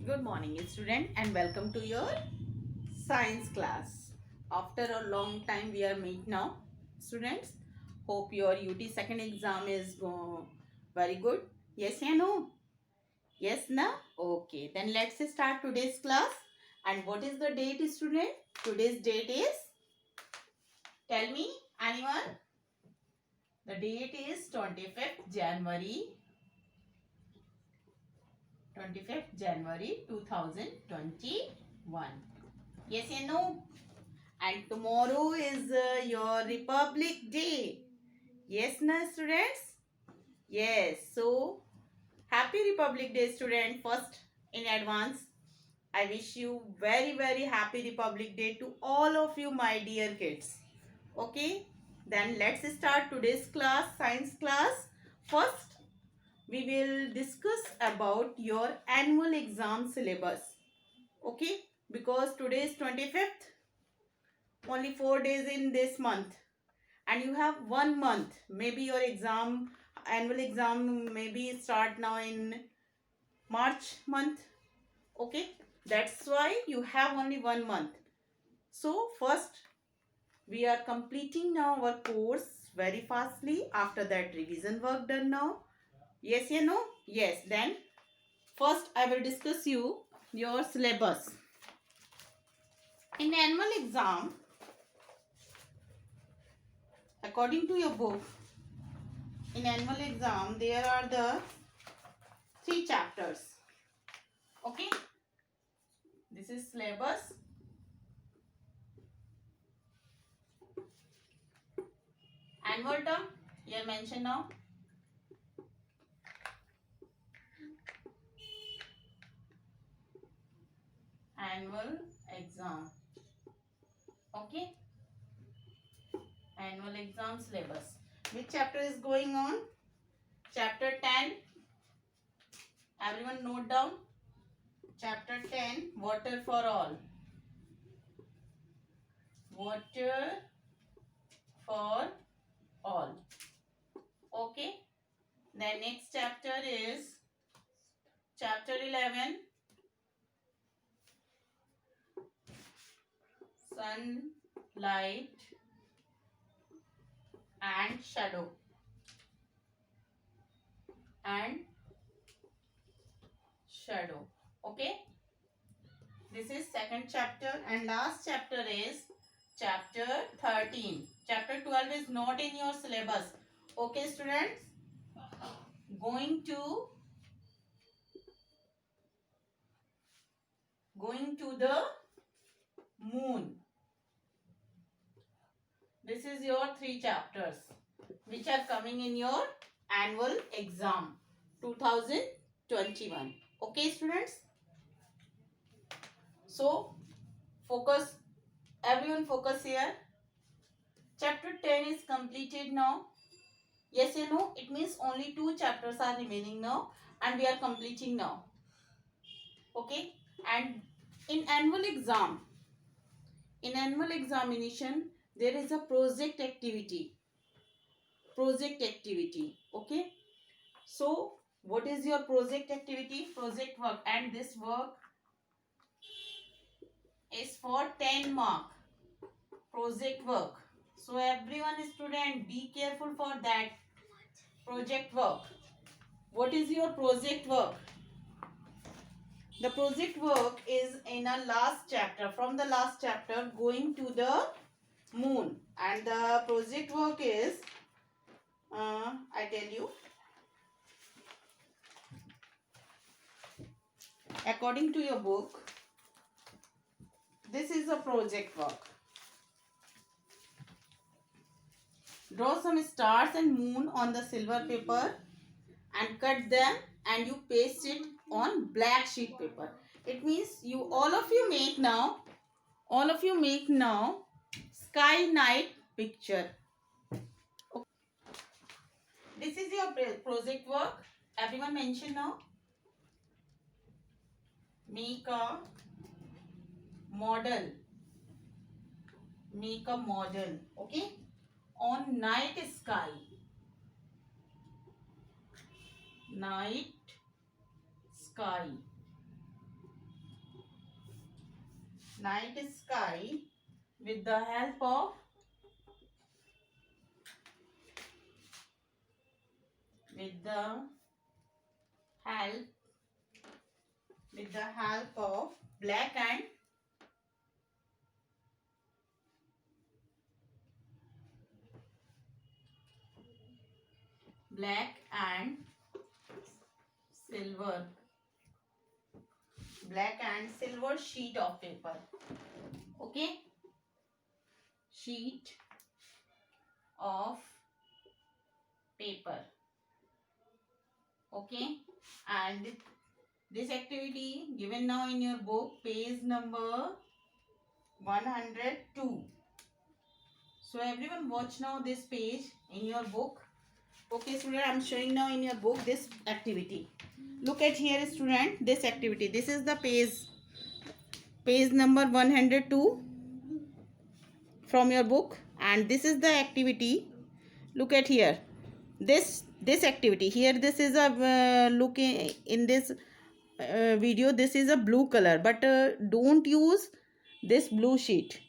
Good morning, student, and welcome to your science class. After a long time, we are meet now, students. Hope your UT second exam is very good. Yes or no? Yes, na? Okay, then let's start today's class. And what is the date, student? Today's date is, tell me, anyone? The date is 25th January 2021. Yes or no? And tomorrow is your Republic Day. Yes, na students? Yes. So, happy Republic Day, student. First, in advance, I wish you very happy Republic Day to all of you, my dear kids. Okay? Then let's start today's class, science class. First, we will discuss about your annual exam syllabus. Okay? Because today is 25th, only 4 days in this month, and you have 1 month. Maybe your annual exam maybe start now in March month. Okay, that's why you have only 1 month. So first we are completing now our course very fastly. After that, revision work done now. Yes or no? Yes. Then first I will discuss you your syllabus. In annual exam, according to your book, in annual exam there are the 3 chapters. Okay, this is syllabus. Annual term here mentioned now. Annual exam. Okay, annual exam syllabus. Which chapter is going on? Chapter 10. Everyone note down. Chapter 10, water for all. Water for all. Okay. Then next chapter is chapter 11, sunlight and shadow. And shadow. Okay. This is second chapter, and last chapter is chapter 13. Chapter 12 is not in your syllabus. Okay, students? Going to the moon. This is your 3 chapters which are coming in your annual exam 2021. Okay, students? So, focus. Everyone focus here. Chapter 10 is completed now. Yes or no? It means only 2 chapters are remaining now and we are completing now. Okay? And in annual examination, there is a project activity. Okay? So, what is your project activity? Project work. And this work is for 10 mark. Project work. So, everyone student, be careful for that project work. What is your project work? The project work is in a last chapter. From the last chapter, going to the moon. And the project work is, I tell you, according to your book, this is a project work. Draw some stars and moon on the silver paper and cut them, and you paste it on black sheet paper. It means all of you make now sky night picture. This is your project work. Everyone mention now. Make a model. Okay, on night sky. night sky with the help of help with the help of black and silver sheet of paper. Okay, sheet of paper. Okay, and this activity given now in your book, page number 102. So everyone watch now this page in your book. Okay student, I am showing now in your book this activity. Look at here student, this activity. This is the page number 102 from your book, and this is the activity. Look at here, this activity here. This is a look in this video. This is a blue color, but don't use this blue sheet.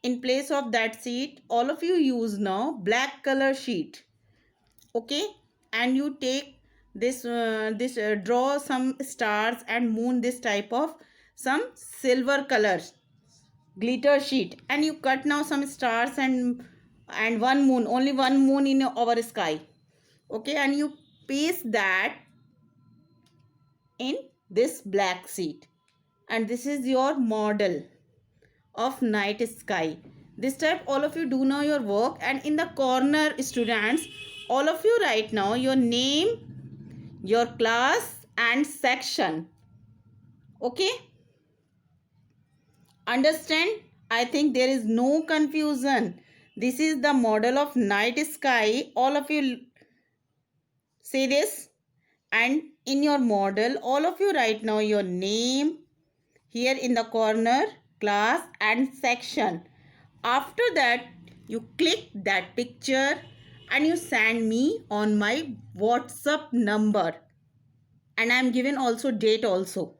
In place of that sheet, all of you use now black color sheet. Okay, and you take this draw some stars and moon, this type of some silver colors glitter sheet, and you cut now some stars and one moon, only one moon in our sky. Okay, and you paste that in this black sheet, and this is your model of night sky. This type all of you do now your work, and in the corner students, all of you write now your name, your class and section. Okay, understand? I think there is no confusion. This is the model of night sky. All of you say this, and in your model all of you write now your name, here in the corner, class and section. After that, you click that picture and you send me on my WhatsApp number, and I am given also date also.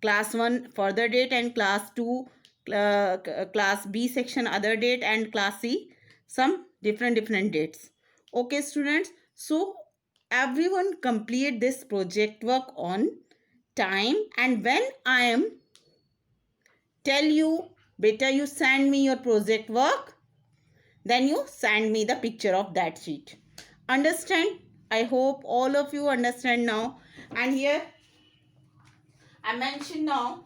Class 1 further date, and class 2 class B section other date, and class C some different dates. Okay students, so everyone complete this project work on time, and when I am tell you, beta, you send me your project work, then you send me the picture of that sheet. Understand? I hope all of you understand now. And here I mention now,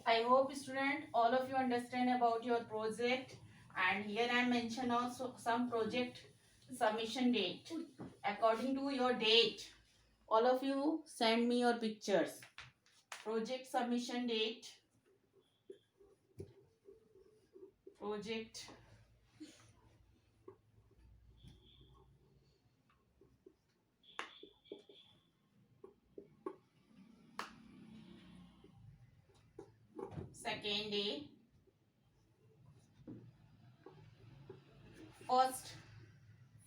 I hope student all of you understand about your project. And here I mention also some project submission date. According to your date, all of you send me your pictures. Project submission date, project second day, 1st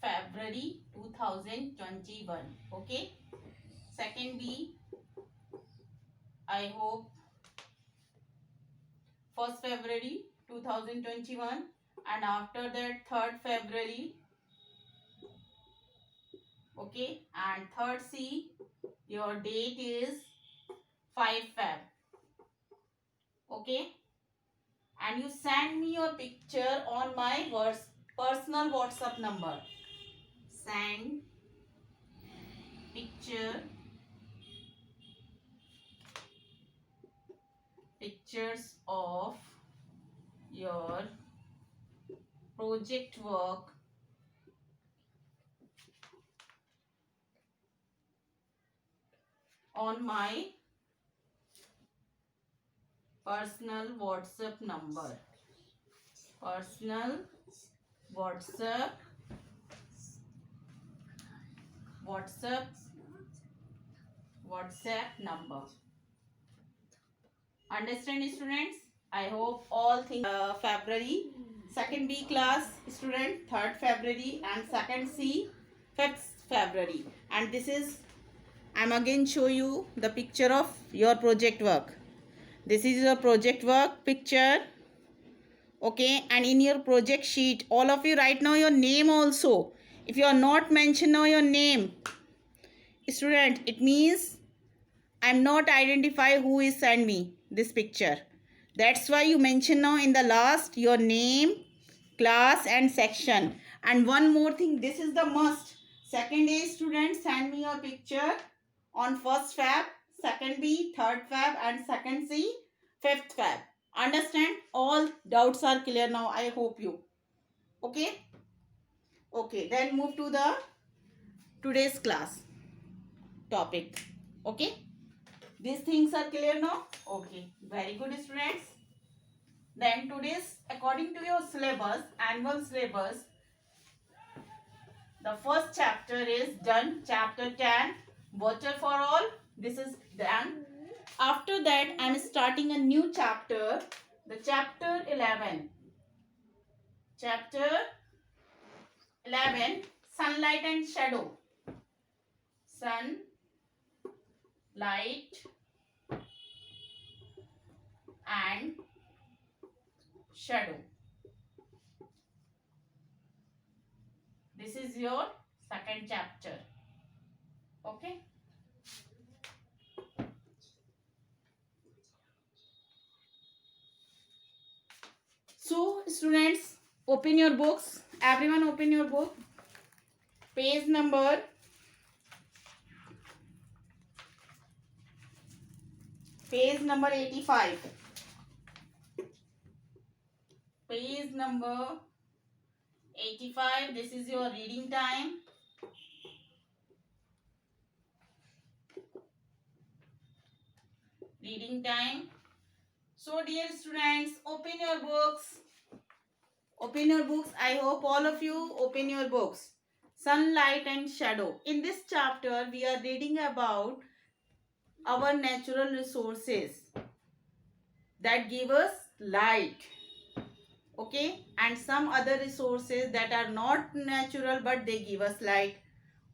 February 2021. Okay, second B, I hope 1st February 2021, and after that 3rd February. Okay, and third C, your date is 5 Feb. Okay, and you send me your picture on my personal WhatsApp number. Send pictures of your project work on my personal WhatsApp number. Personal WhatsApp number. Understand students? I hope all things. February, second B class student, 3rd February, and second C, 5th February. And this is I'm again show you the picture of your project work. This is your project work picture. Okay, and in your project sheet, all of you write now your name also. If you are not mention now your name, student, it means I'm not identify who is send me this picture. That's why you mention now in the last your name, class and section. And one more thing, this is the must. Second A student, send me your picture on first Feb, second B, third Feb and second C, fifth Feb. Understand? All doubts are clear now. I hope you. Okay? Okay. Then move to the today's class topic. Okay? These things are clear now? Okay. Very good students. Then today's, according to your syllabus, annual syllabus, the first chapter is done. Chapter 10, water for all. This is done. After that, I am starting a new chapter. The chapter 11. Chapter 11, sunlight and shadow. Sun, light and shadow. This is your second chapter. Okay. So students, open your books. Everyone open your book. Page number 85. Page number 85. This is your reading time. Reading time. So dear students, open your books. Open your books. I hope all of you open your books. Sunlight and shadow. In this chapter, we are reading about our natural resources that give us light. Okay, and some other resources that are not natural but they give us light.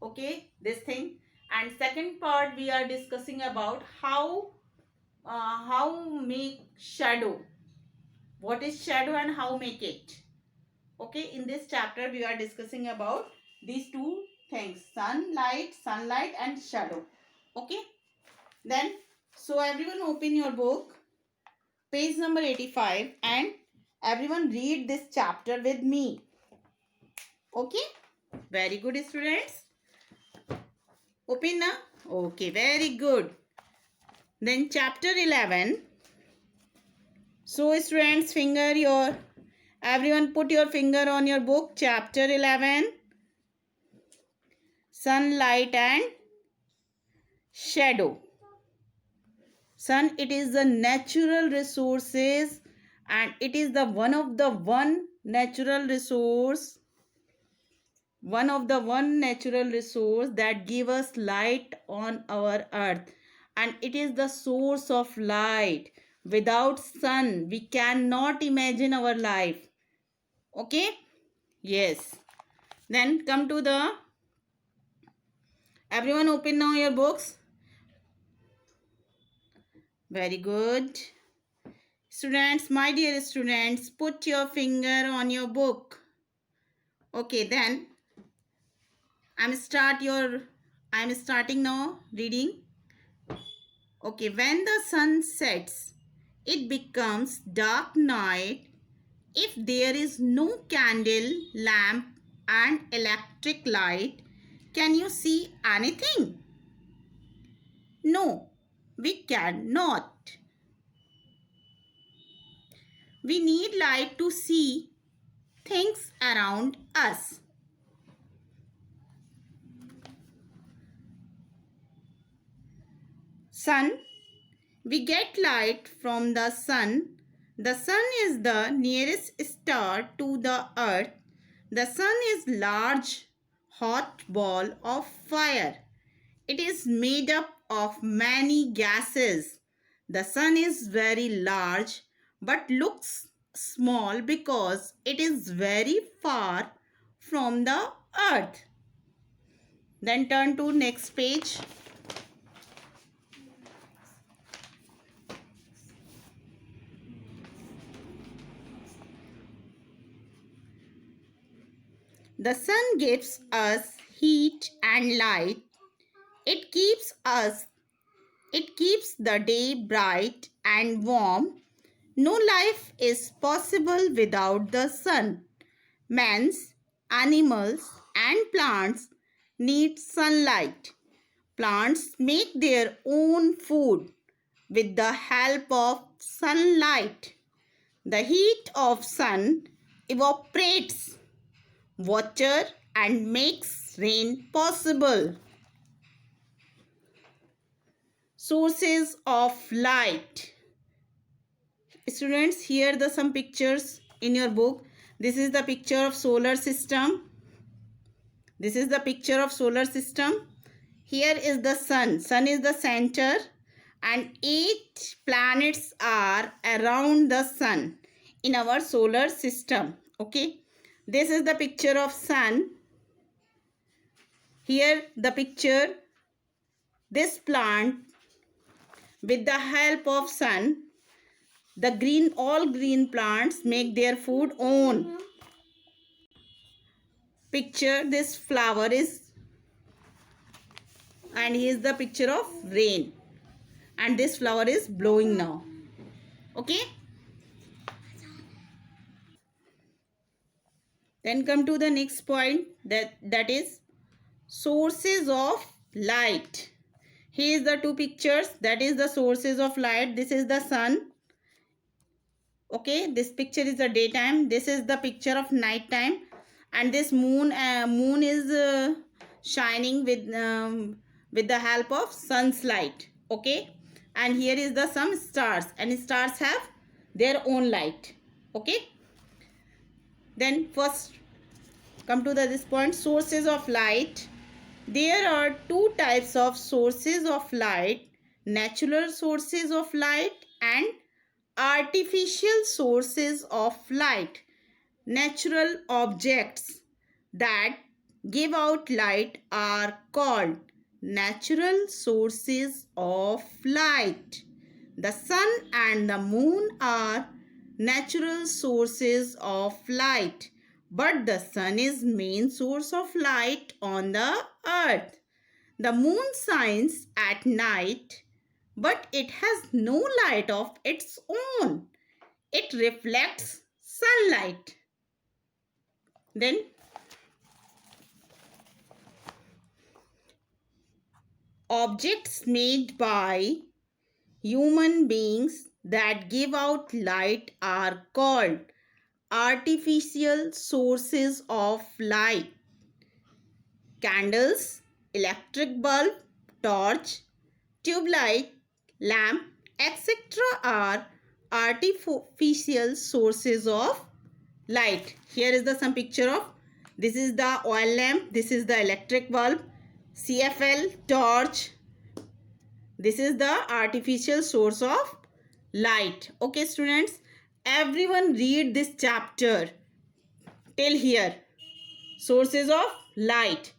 Okay, this thing. And second part, we are discussing about how make shadow. What is shadow and how make it. Okay, in this chapter we are discussing about these two things, sunlight and shadow. Okay, then so everyone open your book, page number 85, and everyone read this chapter with me. Okay, very good students. Open now. Okay, very good. Then chapter 11. So students, everyone put your finger on your book. Chapter 11. Sunlight and shadow. Sun, it is the natural resources and it is the one of the natural resource that give us light on our earth, and it is the source of light. Without sun we cannot imagine our life. Okay, yes. Then come to the, everyone open now your books. Very good. Students, my dear students, put your finger on your book. Okay, then I'm starting now reading. Okay, when the sun sets, it becomes dark night. If there is no candle, lamp and electric light, can you see anything? No, we cannot. We need light to see things around us. Sun, we get light from the sun. The sun is the nearest star to the earth. The sun is large, hot ball of fire. It is made up of many gases. The sun is very large but looks small because it is very far from the earth. Then turn to next page. The sun gives us heat and light. It keeps us It keeps the day bright and warm. No life is possible without the sun. Mans, animals, and plants need sunlight. Plants make their own food with the help of sunlight. The heat of sun evaporates water and makes rain possible. Sources of light. Students, here the some pictures in your book. This is the picture of solar system. This is the picture of solar system. Here is the sun. Sun is the center and 8 planets are around the sun in our solar system. Okay. This is the picture of sun. Here the picture. This plant with the help of sun, all green plants make their food own. Picture this flower is, and here is the picture of rain, and this flower is blowing now. Okay. Then come to the next point, that is sources of light. Here is the two pictures, that is the sources of light. This is the sun. Okay, this picture is the daytime. This is the picture of night time, and this moon is shining with the help of sun's light. Okay, and here is the some stars, and stars have their own light. Okay. Then first come to this point, sources of light. There are two types of sources of light: natural sources of light and artificial sources of light. Natural objects that give out light are called natural sources of light. The sun and the moon are natural sources of light, but the sun is main source of light on the earth. The moon shines at night, but it has no light of its own. It reflects sunlight. Then objects made by human beings that give out light are called artificial sources of light. Candles, electric bulb, torch, tube light, lamp, etc. are artificial sources of light. Here is the some picture of, this is the oil lamp, this is the electric bulb, CFL, torch. This is the artificial source of light. Okay students, everyone read this chapter till here, sources of light.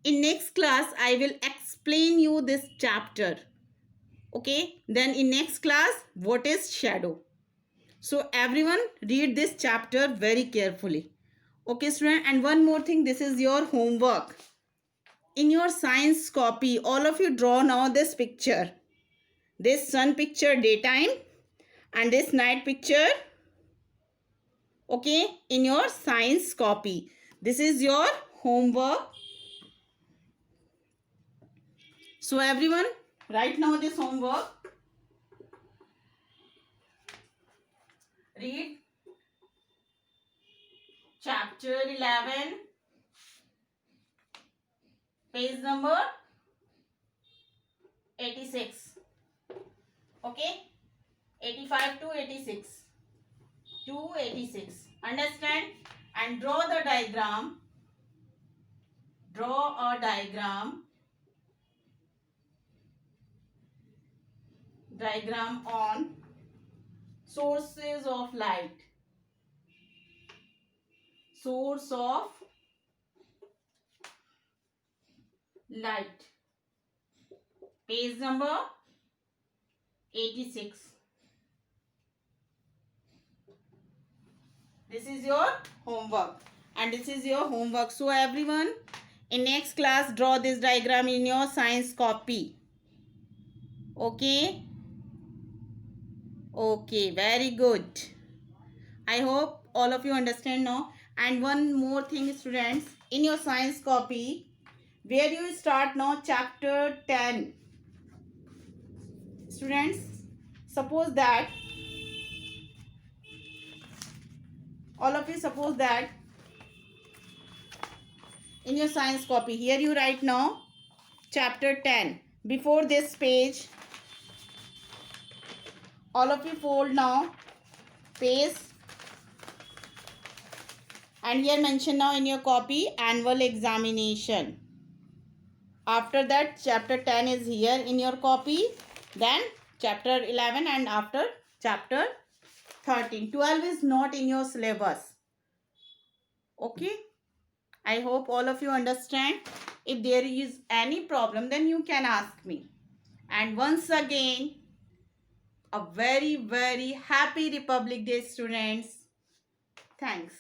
In next class I will explain you this chapter. Okay, then in next class, what is shadow? So everyone read this chapter very carefully. Okay student, and one more thing, this is your homework. In your science copy, all of you draw now this picture. This sun picture daytime and this night picture. Okay, in your science copy. This is your homework. So everyone, write now this homework. Read chapter 11, page number 86. Okay, 85 to 86. To 86. Understand? And draw the diagram. Draw a diagram. Diagram on sources of light. Source of light. Page number 86. This is your homework. and this is your homework. So everyone, in next class, draw this diagram in your science copy. Okay? Okay, very good. I hope all of you understand now. And one more thing, students, in your science copy, where you start now chapter 10. Students, suppose that all of you suppose that in your science copy, here you write now chapter 10. Before this page, all of you fold now page, and here mention now in your copy annual examination. After that, chapter 10 is here in your copy, then chapter 11, and after chapter 13. 12 is not in your syllabus. Okay? I hope all of you understand. If there is any problem, then you can ask me. And once again, a very, very happy Republic Day, students. Thanks.